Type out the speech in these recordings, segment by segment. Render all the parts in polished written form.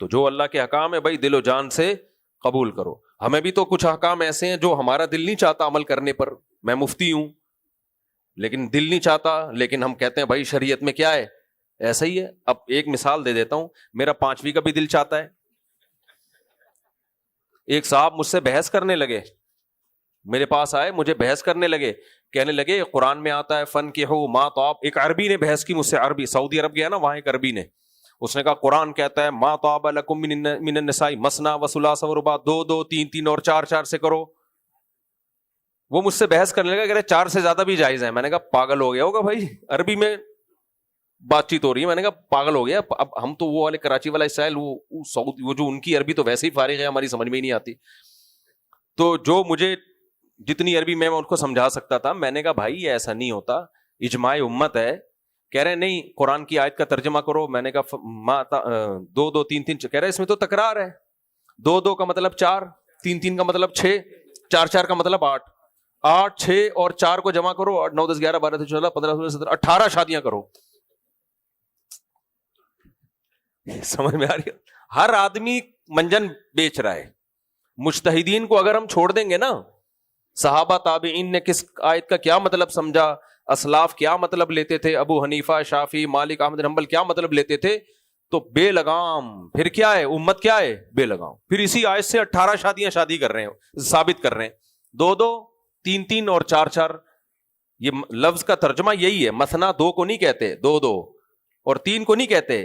تو جو اللہ کے احکام ہے بھائی دل و جان سے قبول کرو. ہمیں بھی تو کچھ احکام ایسے ہیں جو ہمارا دل نہیں چاہتا عمل کرنے پر. میں مفتی ہوں لیکن دل نہیں چاہتا, لیکن ہم کہتے ہیں بھائی شریعت میں کیا ہے, ایسا ہی ہے. اب ایک مثال دے دیتا ہوں, میرا 5ویں کا بھی دل چاہتا ہے. ایک صاحب مجھ سے بحث کرنے لگے, میرے پاس آئے, مجھے بحث کرنے لگے, کہنے لگے قرآن میں آتا ہے فن کے ہو ما طاب. ایک عربی نے بحث کی مجھ سے, عربی, سعودی عرب گیا نا, وہاں ایک عربی نے, اس نے کہا قرآن کہتا ہے ما طاب لکم من النساء مثنی و ثلاث و رباع, 2 2 3 3 اور 4 4 سے کرو. وہ مجھ سے بحث کرنے لگا, کہہ رہے 4 سے زیادہ بھی جائز ہے. میں نے کہا پاگل ہو گیا ہوگا بھائی, عربی میں بات چیت ہو رہی ہے. میں نے کہا پاگل ہو گیا. اب ہم تو وہ والے کراچی والا اسٹائل, وہ سعودی, وہ جو ان کی عربی تو ویسے ہی فارغ ہے, ہماری سمجھ میں ہی نہیں آتی. تو جو مجھے جتنی عربی میں ان کو سمجھا سکتا تھا, میں نے کہا بھائی ایسا نہیں ہوتا, اجماع امت ہے. کہہ رہے نہیں قرآن کی آیت کا ترجمہ کرو. میں نے کہا 2 2 3 3, کہہ رہے اس میں تو تکرار ہے. 2 2 کا مطلب 4, 3 3 کا مطلب 6, 4 4 کا مطلب 8, 8 6 اور 4 کو جمع کرو, 8 9 10 11 12 13 14 15 16 17 18 شادیاں کرو. سمجھ میں آ رہی ہے؟ ہر آدمی منجن بیچ رہا ہے. مجتہدین کو اگر ہم چھوڑ دیں گے نا, صحابہ تابعین نے کس آیت کا کیا مطلب سمجھا, اسلاف کیا مطلب لیتے تھے, ابو حنیفہ, شافعی, مالک, احمد بن حنبل کیا مطلب لیتے تھے, تو بے لگام. پھر کیا ہے امت, کیا ہے بے لگام. پھر اسی آیت سے 18 شادیاں شادی کر رہے ہیں, ثابت کر رہے ہیں. 2 2 3 3 اور 4 4, یہ لفظ کا ترجمہ یہی ہے. مثنا 2 کو نہیں کہتے, 2 2, اور 3 کو نہیں کہتے,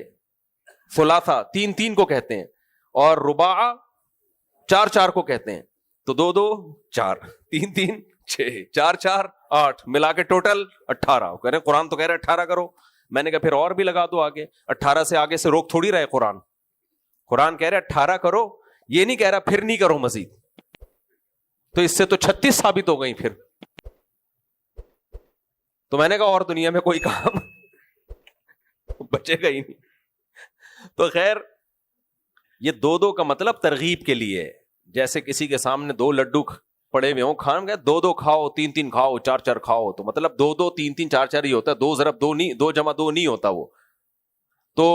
ثلاثہ 3 3 کو کہتے ہیں, اور رباع 4 4 کو کہتے ہیں. تو 2 2 4, 3 3 6, 4 4 8, ملا کے ٹوٹل 18. کہہ رہے قرآن تو کہہ رہے 18 کرو. میں نے کہا پھر اور بھی لگا دو آگے. 18 سے آگے سے روک تھوڑی رہے قرآن. قرآن کہہ رہے 18 کرو, یہ نہیں کہہ رہا پھر نہیں کرو مزید. تو اس سے تو 36 ثابت ہو گئی پھر. تو میں نے کہا اور دنیا میں کوئی کام بچے گا ہی نہیں. تو خیر یہ 2 2 کا مطلب ترغیب کے لیے, جیسے کسی کے سامنے 2 لڈو پڑے ہوئے ہوں, کھان گئے 2 2 کھاؤ, 3 3 کھاؤ, 4 4 کھاؤ. تو مطلب 2 2 3 3 4 4 ہی ہوتا ہے. 2 ضرب 2 نہیں, 2 جمع 2 نہیں ہوتا وہ. تو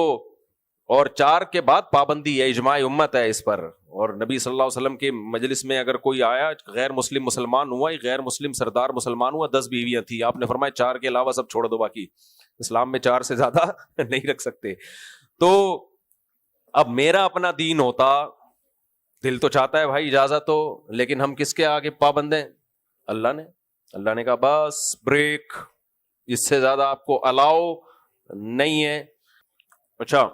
اور 4 کے بعد پابندی ہے, اجماع امت ہے اس پر. اور نبی صلی اللہ علیہ وسلم کے مجلس میں اگر کوئی آیا غیر مسلم مسلمان ہوا, غیر مسلم سردار مسلمان ہوا, 10 بیویاں تھیں, آپ نے فرمایا 4 کے علاوہ سب چھوڑ دو, باقی اسلام میں 4 سے زیادہ نہیں رکھ سکتے. تو اب میرا اپنا دین ہوتا, دل تو چاہتا ہے بھائی اجازت ہو, لیکن ہم کس کے آگے پابند ہیں؟ اللہ نے. اللہ نے کہا بس بریک, اس سے زیادہ آپ کو الاؤ نہیں ہے. اچھا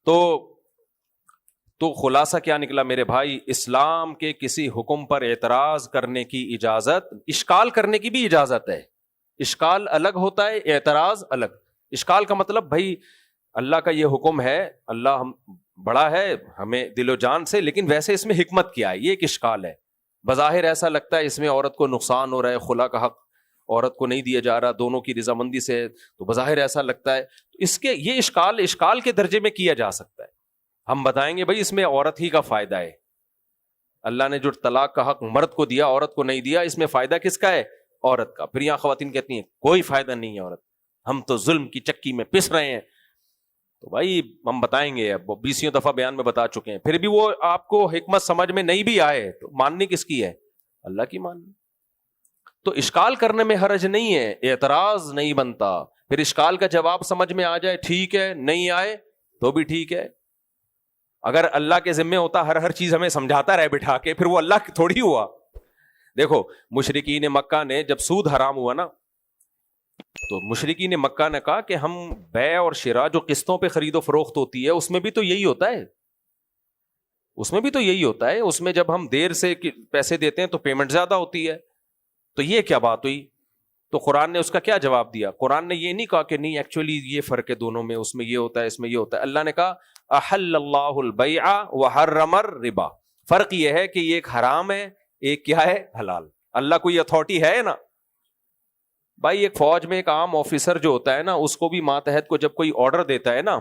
تو خلاصہ کیا نکلا میرے بھائی, اسلام کے کسی حکم پر اعتراض کرنے کی اجازت, اشکال کرنے کی بھی اجازت ہے. اشکال الگ ہوتا ہے, اعتراض الگ. اشکال کا مطلب بھائی اللہ کا یہ حکم ہے, اللہ ہم بڑا ہے ہمیں دل و جان سے, لیکن ویسے اس میں حکمت کیا ہے, یہ ایک اشکال ہے. بظاہر ایسا لگتا ہے اس میں عورت کو نقصان ہو رہا ہے, خلا کا حق عورت کو نہیں دیا جا رہا, دونوں کی رضامندی سے, تو بظاہر ایسا لگتا ہے. اس کے یہ اشکال کے درجے میں کیا جا سکتا ہے. ہم بتائیں گے بھائی اس میں عورت ہی کا فائدہ ہے. اللہ نے جو طلاق کا حق مرد کو دیا, عورت کو نہیں دیا, اس میں فائدہ کس کا ہے؟ عورت کا. پھر یہاں خواتین کہتی ہیں کوئی فائدہ نہیں ہے عورت, ہم تو ظلم کی چکی میں پس رہے ہیں. تو بھائی ہم بتائیں گے, اب 20 دفعہ بیان میں بتا چکے ہیں, پھر بھی وہ آپ کو حکمت سمجھ میں نہیں بھی آئے تو ماننی کس کی ہے؟ اللہ کی ماننی. تو اشکال کرنے میں حرج نہیں ہے, اعتراض نہیں بنتا. پھر اشکال کا جواب سمجھ میں آ جائے ٹھیک ہے, نہیں آئے تو بھی ٹھیک ہے. اگر اللہ کے ذمے ہوتا ہر چیز ہمیں سمجھاتا رہے بٹھا کے, پھر وہ اللہ تھوڑی ہوا. دیکھو مشرکین مکہ نے جب سود حرام ہوا نا, تو مشرکین مکہ نے کہا کہ ہم بیع اور شراء جو قسطوں پہ خرید و فروخت ہوتی ہے اس میں بھی تو یہی ہوتا ہے, اس میں جب ہم دیر سے پیسے دیتے ہیں تو پیمنٹ زیادہ ہوتی ہے, تو یہ کیا بات ہوئی؟ تو قرآن نے اس کا کیا جواب دیا؟ قرآن نے یہ نہیں کہا کہ نہیں ایکچولی یہ فرق ہے دونوں میں, اس میں یہ ہوتا ہے اس میں یہ ہوتا ہے. اللہ نے کہا احل اللہ البیع وحرم الربا. فرق یہ ہے کہ یہ ایک حرام ہے, ایک کیا ہے؟ حلال. اللہ کوئی اتھارٹی ہے نا بھائی. ایک فوج میں ایک عام آفیسر جو ہوتا ہے نا, اس کو بھی ماتحت کو جب کوئی آرڈر دیتا ہے نا,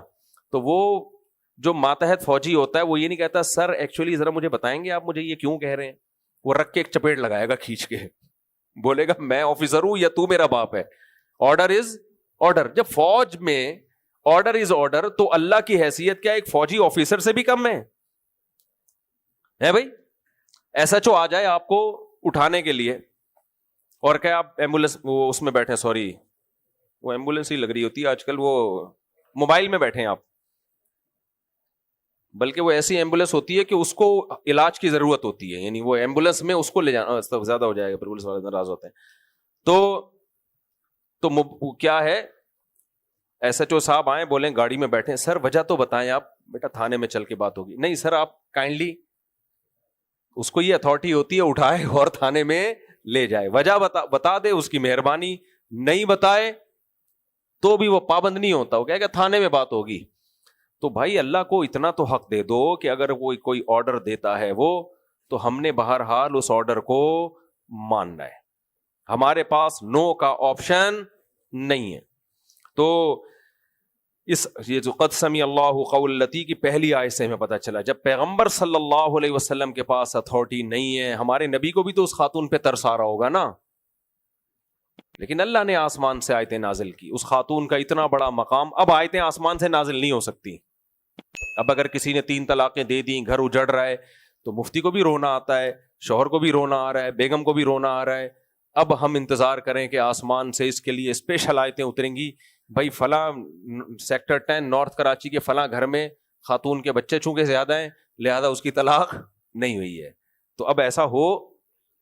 تو وہ جو ماتحت فوجی ہوتا ہے وہ یہ نہیں کہتا سر ایکچولی ذرا مجھے بتائیں گے آپ مجھے یہ کیوں کہہ رہے ہیں. وہ رکھ کے ایک چپیٹ لگائے گا کھینچ کے, بولے گا میں آفیسر ہوں یا تو میرا باپ ہے, آرڈر از آرڈر. جب فوج میں آرڈر از آرڈر. تو اللہ کی حیثیت کیا ایک فوجی آفیسر سے بھی کم ہے بھائی؟ ایس ایچ او آ جائے آپ کو اٹھانے کے لیے اور کہ آپ ایمبولینس اس میں بیٹھے, سوری وہ ایمبولینس ہی لگ رہی ہوتی ہے آج کل, وہ موبائل میں بیٹھے ہیں آپ, بلکہ وہ ایسی ایمبولینس ہوتی ہے کہ اس کو علاج کی ضرورت ہوتی ہے, یعنی وہ ایمبولینس میں اس کو لے جانا زیادہ ہو جائے گا, پولیس والے ناراض ہوتے ہیں. تو کیا ہے, ایس ایچ او صاحب آئے, بولیں گاڑی میں بیٹھے, سر وجہ تو بتائیں آپ. بیٹا تھانے میں چل کے بات ہوگی. نہیں سر آپ کائنڈلی, اس کو یہ اتھارٹی ہوتی ہے اٹھائے اور تھانے میں لے جائے, وجہ بتا دے, اس کی مہربانی. نہیں بتائے تو بھی وہ پابند نہیں ہوتا, وہ کہے گا تھانے میں بات ہوگی. تو بھائی اللہ کو اتنا تو حق دے دو کہ اگر وہ کوئی آرڈر دیتا ہے وہ, تو ہم نے بہرحال اس آرڈر کو ماننا ہے, ہمارے پاس نو کا آپشن نہیں ہے. تو یہ جو قد سمع اللہ قول التی کی پہلی آیت سے ہمیں پتہ چلا, جب پیغمبر صلی اللہ علیہ وسلم کے پاس اتھارٹی نہیں ہے, ہمارے نبی کو بھی تو اس خاتون پہ ترس آ رہا ہوگا نا, لیکن اللہ نے آسمان سے آیتیں نازل کی. اس خاتون کا اتنا بڑا مقام, اب آیتیں آسمان سے نازل نہیں ہو سکتی. اب اگر کسی نے 3 طلاقیں دے دیں, گھر اجڑ رہا ہے, تو مفتی کو بھی رونا آتا ہے, شوہر کو بھی رونا آ رہا ہے, بیگم کو بھی رونا آ رہا ہے. اب ہم انتظار کریں کہ آسمان سے اس کے لیے اسپیشل آیتیں اتریں گی, بھائی فلاں سیکٹر 10 نارتھ کراچی کے فلاں گھر میں خاتون کے بچے چونکہ زیادہ ہیں, لہذا اس کی طلاق نہیں ہوئی ہے. تو اب ایسا ہو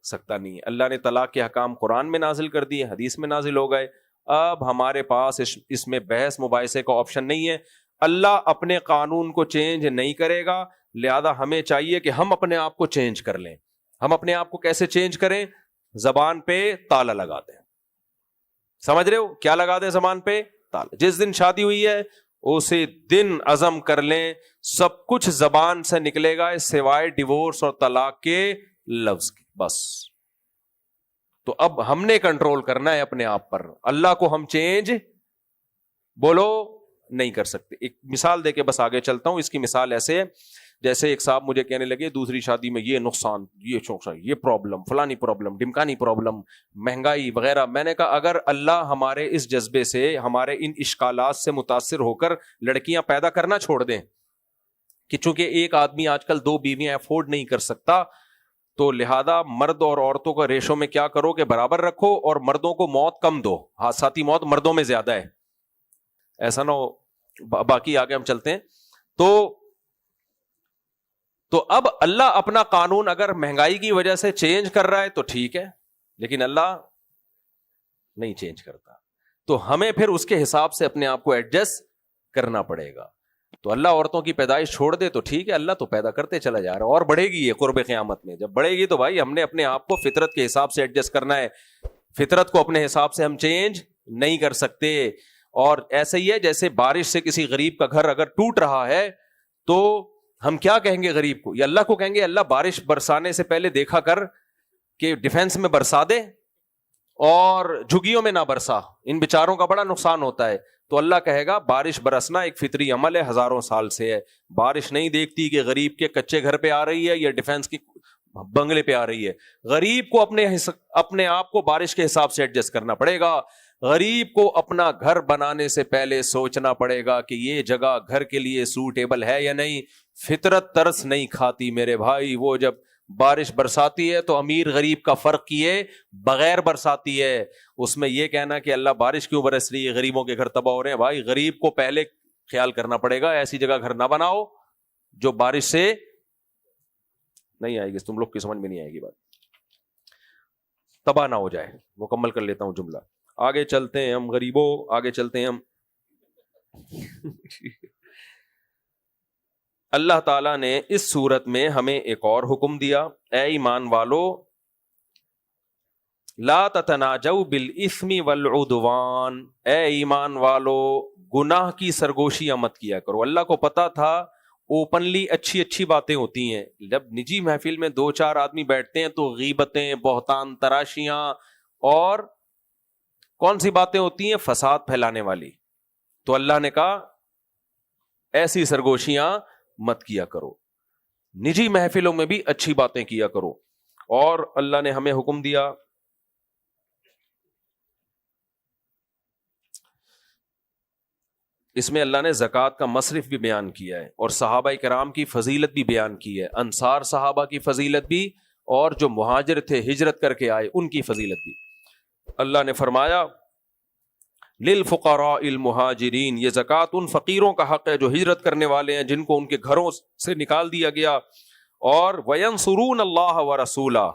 سکتا نہیں ہے. اللہ نے طلاق کے حکام قرآن میں نازل کر دیے, حدیث میں نازل ہو گئے. اب ہمارے پاس اس میں بحث مباحثے کا آپشن نہیں ہے. اللہ اپنے قانون کو چینج نہیں کرے گا, لہذا ہمیں چاہیے کہ ہم اپنے آپ کو چینج کر لیں. ہم اپنے آپ کو کیسے چینج کریں؟ زبان پہ تالا لگا دیں. سمجھ رہے ہو کیا لگا دیں زبان پہ تالا؟ جس دن شادی ہوئی ہے اسی دن عزم کر لیں سب کچھ زبان سے نکلے گا سوائے ڈیورس اور طلاق کے لفظ کی, بس. تو اب ہم نے کنٹرول کرنا ہے اپنے آپ پر, اللہ کو ہم چینج بولو نہیں کر سکتے. ایک مثال دے کے بس آگے چلتا ہوں. اس کی مثال ایسے ہے جیسے ایک صاحب مجھے کہنے لگے دوسری شادی میں یہ نقصان, یہ نقصان, یہ پرابلم, فلانی پرابلم, ڈمکانی پرابلم, مہنگائی وغیرہ. میں نے کہا اگر اللہ ہمارے اس جذبے سے, ہمارے ان اشکالات سے متاثر ہو کر لڑکیاں پیدا کرنا چھوڑ دیں کہ چونکہ ایک آدمی آج کل 2 بیویاں افورڈ نہیں کر سکتا, تو لہذا مرد اور عورتوں کا ریشو میں کیا کرو کہ برابر رکھو اور مردوں کو موت کم دو, حادثاتی موت مردوں میں زیادہ ہے, ایسا نہ ہو. باقی آگے ہم چلتے ہیں. تو اب اللہ اپنا قانون اگر مہنگائی کی وجہ سے چینج کر رہا ہے تو ٹھیک ہے, لیکن اللہ نہیں چینج کرتا, تو ہمیں پھر اس کے حساب سے اپنے آپ کو ایڈجسٹ کرنا پڑے گا. تو اللہ عورتوں کی پیدائش چھوڑ دے تو ٹھیک ہے, اللہ تو پیدا کرتے چلا جا رہا ہے اور بڑھے گی یہ قرب قیامت میں. جب بڑھے گی تو بھائی ہم نے اپنے آپ کو فطرت کے حساب سے ایڈجسٹ کرنا ہے, فطرت کو اپنے حساب سے ہم چینج نہیں کر سکتے. اور ایسے ہی ہے جیسے بارش سے کسی غریب کا گھر اگر ٹوٹ رہا ہے تو ہم کیا کہیں گے غریب کو, یا اللہ کو کہیں گے اللہ بارش برسانے سے پہلے دیکھا کر کہ ڈیفینس میں برسا دے اور جھگیوں میں نہ برسا, ان بیچاروں کا بڑا نقصان ہوتا ہے. تو اللہ کہے گا بارش برسنا ایک فطری عمل ہے, ہزاروں سال سے ہے. بارش نہیں دیکھتی کہ غریب کے کچے گھر پہ آ رہی ہے یا ڈیفینس کی بنگلے پہ آ رہی ہے. غریب کو اپنے آپ کو بارش کے حساب سے ایڈجسٹ کرنا پڑے گا. غریب کو اپنا گھر بنانے سے پہلے سوچنا پڑے گا کہ یہ جگہ گھر کے لیے سوٹیبل ہے یا نہیں. فطرت ترس نہیں کھاتی میرے بھائی, وہ جب بارش برساتی ہے تو امیر غریب کا فرق کیے بغیر برساتی ہے. اس میں یہ کہنا کہ اللہ بارش کیوں برس رہی ہے, غریبوں کے گھر تباہ ہو رہے ہیں, بھائی غریب کو پہلے خیال کرنا پڑے گا. ایسی جگہ گھر نہ بناؤ جو بارش سے نہیں آئے گی, تم لوگ کی سمجھ میں نہیں آئے گی بات, تباہ نہ ہو جائے. مکمل کر لیتا ہوں جملہ, آگے چلتے ہیں ہم غریبوں, آگے چلتے ہیں ہم. اللہ تعالیٰ نے اس صورت میں ہمیں ایک اور حکم دیا, اے ایمان والو لا تتناجوا بالاثم والعدوان, اے ایمان والو گناہ کی سرگوشیاں مت کیا کرو. اللہ کو پتا تھا اوپنلی اچھی اچھی باتیں ہوتی ہیں, جب نجی محفل میں 2-4 آدمی بیٹھتے ہیں تو غیبتیں, بہتان تراشیاں اور کون سی باتیں ہوتی ہیں, فساد پھیلانے والی. تو اللہ نے کہا ایسی سرگوشیاں مت کیا کرو, نجی محفلوں میں بھی اچھی باتیں کیا کرو. اور اللہ نے ہمیں حکم دیا اس میں اللہ نے زکوٰۃ کا مصرف بھی بیان کیا ہے اور صحابہ کرام کی فضیلت بھی بیان کی ہے، انصار صحابہ کی فضیلت بھی اور جو مہاجر تھے ہجرت کر کے آئے ان کی فضیلت بھی۔ اللہ نے فرمایا للفقراء المہاجرین، یہ زکوٰۃ ان فقیروں کا حق ہے جو ہجرت کرنے والے ہیں، جن کو ان کے گھروں سے نکال دیا گیا، اور وینصرون اللہ ورسولہ،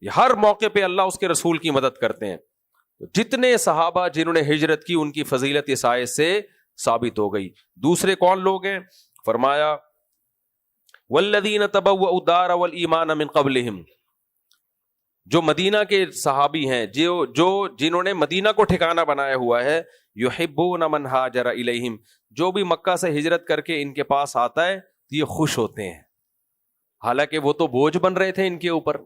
یہ ہر موقع پہ اللہ اس کے رسول کی مدد کرتے ہیں۔ جتنے صحابہ جنہوں نے ہجرت کی ان کی فضیلت اس آیت سے ثابت ہو گئی۔ دوسرے کون لوگ ہیں؟ فرمایا والذین تبوؤوا الدار والایمان من قبلہم، جو مدینہ کے صحابی ہیں، جو جنہوں نے مدینہ کو ٹھکانہ بنایا ہوا ہے، یحبون من ہاجر الیہم، جو بھی مکہ سے ہجرت کر کے ان کے پاس آتا ہے یہ خوش ہوتے ہیں، حالانکہ وہ تو بوجھ بن رہے تھے ان کے اوپر۔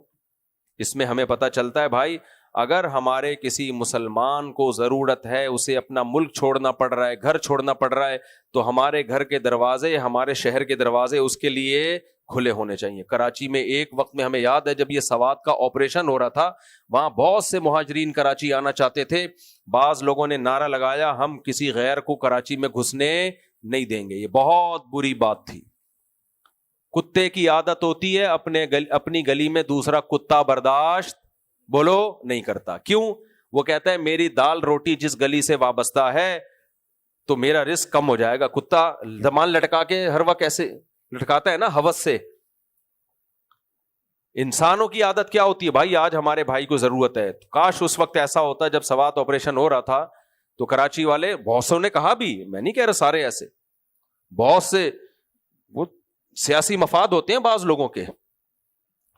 اس میں ہمیں پتہ چلتا ہے بھائی، اگر ہمارے کسی مسلمان کو ضرورت ہے، اسے اپنا ملک چھوڑنا پڑ رہا ہے، گھر چھوڑنا پڑ رہا ہے، تو ہمارے گھر کے دروازے، ہمارے شہر کے دروازے اس کے لیے کھلے ہونے چاہیے۔ کراچی میں ایک وقت میں ہمیں یاد ہے جب یہ سوات کا آپریشن ہو رہا تھا، وہاں بہت سے مہاجرین کراچی آنا چاہتے تھے، بعض لوگوں نے نعرہ لگایا ہم کسی غیر کو کراچی میں گھسنے نہیں دیں گے۔ یہ بہت بری بات تھی۔ کتے کی عادت ہوتی ہے اپنی گلی میں دوسرا کتا برداشت بولو نہیں کرتا، کیوں؟ وہ کہتا ہے میری دال روٹی جس گلی سے وابستہ ہے تو میرا رزق کم ہو جائے گا۔ کتا دمال لٹکا کے ہر وقت ایسے لٹکاتا ہے نا ہوس سے۔ انسانوں کی عادت کیا ہوتی ہے بھائی؟ آج ہمارے بھائی کو ضرورت ہے، کاش اس وقت ایسا ہوتا جب سوات آپریشن ہو رہا تھا تو کراچی والے بہت سے نے کہا بھی، میں نہیں کہہ رہا سارے ایسے، بہت سے وہ سیاسی مفاد ہوتے ہیں بعض لوگوں کے،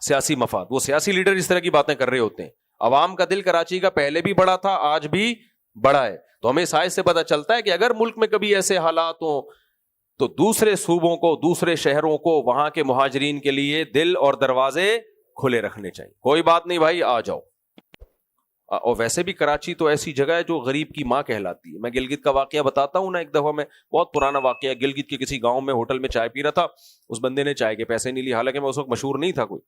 سیاسی مفاد، وہ سیاسی لیڈر اس طرح کی باتیں کر رہے ہوتے ہیں۔ عوام کا دل کراچی کا پہلے بھی بڑا تھا، آج بھی بڑا ہے۔ تو ہمیں اس آیت سے پتہ چلتا ہے کہ اگر ملک میں کبھی ایسے حالات ہوں تو دوسرے صوبوں کو، دوسرے شہروں کو، وہاں کے مہاجرین کے لیے دل اور دروازے کھلے رکھنے چاہیے۔ کوئی بات نہیں بھائی، آ جاؤ۔ اور ویسے بھی کراچی تو ایسی جگہ ہے جو غریب کی ماں کہلاتی ہے۔ میں گلگت کا واقعہ بتاتا ہوں نا، ایک دفعہ میں، بہت پرانا واقعہ ہے، گلگت کے کسی گاؤں میں ہوٹل میں چائے پی رہا تھا، اس بندے نے چائے کے پیسے نہیں لیے، حالانکہ میں اس وقت مشہور نہیں تھا کوئی۔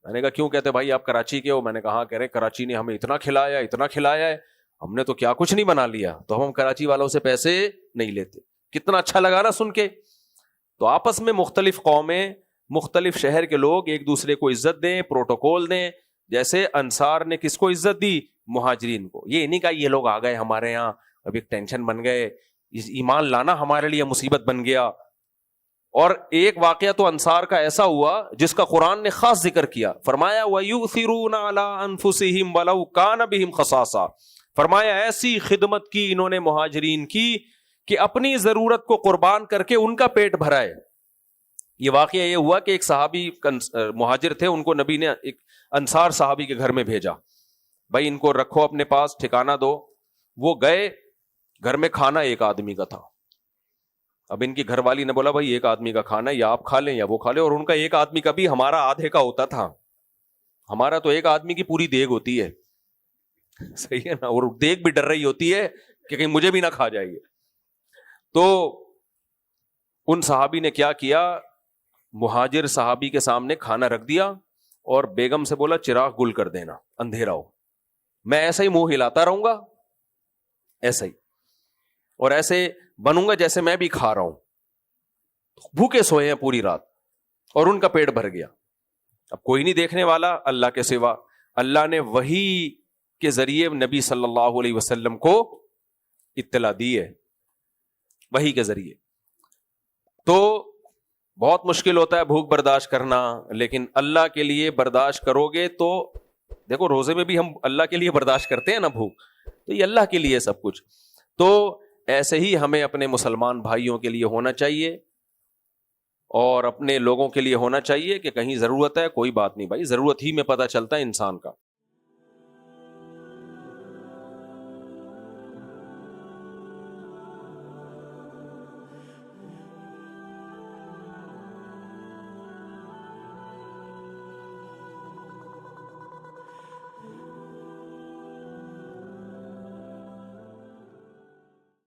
میں نے کہا کیوں؟ کہتے بھائی آپ کراچی کے ہو؟ میں نے کہا کہہ رہے کراچی نے ہمیں اتنا کھلایا ہے، ہم نے تو کیا کچھ نہیں بنا لیا، تو ہم کراچی والوں سے پیسے نہیں لیتے۔ کتنا اچھا لگا نا سن کے۔ تو آپس میں مختلف قومیں، مختلف شہر کے لوگ ایک دوسرے کو عزت دیں، پروٹوکول دیں۔ جیسے انصار نے کس کو عزت دی؟ مہاجرین کو۔ یہ نہیں کہا یہ لوگ آ گئے ہمارے یہاں، اب ایک ٹینشن بن گئے، ایمان لانا ہمارے لیے مصیبت بن گیا۔ اور ایک واقعہ تو انصار کا ایسا ہوا جس کا قرآن نے خاص ذکر کیا، فرمایا وَيُؤْثِرُونَ عَلَىٰ أَنفُسِهِمْ وَلَوْ كَانَ بِهِمْ خَصَاصَةٌ، فرمایا ایسی خدمت کی انہوں نے مہاجرین کی کہ اپنی ضرورت کو قربان کر کے ان کا پیٹ بھرائے۔ یہ واقعہ یہ ہوا کہ ایک صحابی مہاجر تھے، ان کو نبی نے ایک انصار صحابی کے گھر میں بھیجا، بھائی ان کو رکھو اپنے پاس، ٹھکانہ دو۔ وہ گئے، گھر میں کھانا ایک آدمی کا تھا۔ اب ان کی گھر والی نے بولا بھائی ایک آدمی کا کھانا ہے، یا آپ کھا لیں یا وہ کھا لیں، اور ان کا ایک آدمی کا بھی ہمارا آدھے کا ہوتا تھا، ہمارا تو ایک آدمی کی پوری دیگ ہوتی ہے، صحیح ہے نا، اور دیگ بھی ڈر رہی ہوتی ہے کہ کہیں مجھے بھی نہ کھا جائے گی۔ تو ان صحابی نے کیا کیا، مہاجر صحابی کے سامنے کھانا رکھ دیا اور بیگم سے بولا چراغ گل کر دینا، اندھیرا ہو، میں ایسا ہی منہ ہلاتا رہوں گا، ایسا ہی، اور ایسے بنوں گا جیسے میں بھی کھا رہا ہوں۔ بھوکے سوئے ہیں پوری رات اور ان کا پیٹ بھر گیا۔ اب کوئی نہیں دیکھنے والا اللہ کے سوا، اللہ نے وحی کے ذریعے نبی صلی اللہ علیہ وسلم کو اطلاع دی ہے، وحی کے ذریعے۔ تو بہت مشکل ہوتا ہے بھوک برداشت کرنا، لیکن اللہ کے لیے برداشت کرو گے تو دیکھو روزے میں بھی ہم اللہ کے لیے برداشت کرتے ہیں نا بھوک، تو یہ اللہ کے لیے سب کچھ۔ تو ایسے ہی ہمیں اپنے مسلمان بھائیوں کے لیے ہونا چاہیے اور اپنے لوگوں کے لیے ہونا چاہیے کہ کہیں ضرورت ہے، کوئی بات نہیں بھائی، ضرورت ہی میں پتہ چلتا ہے انسان کا۔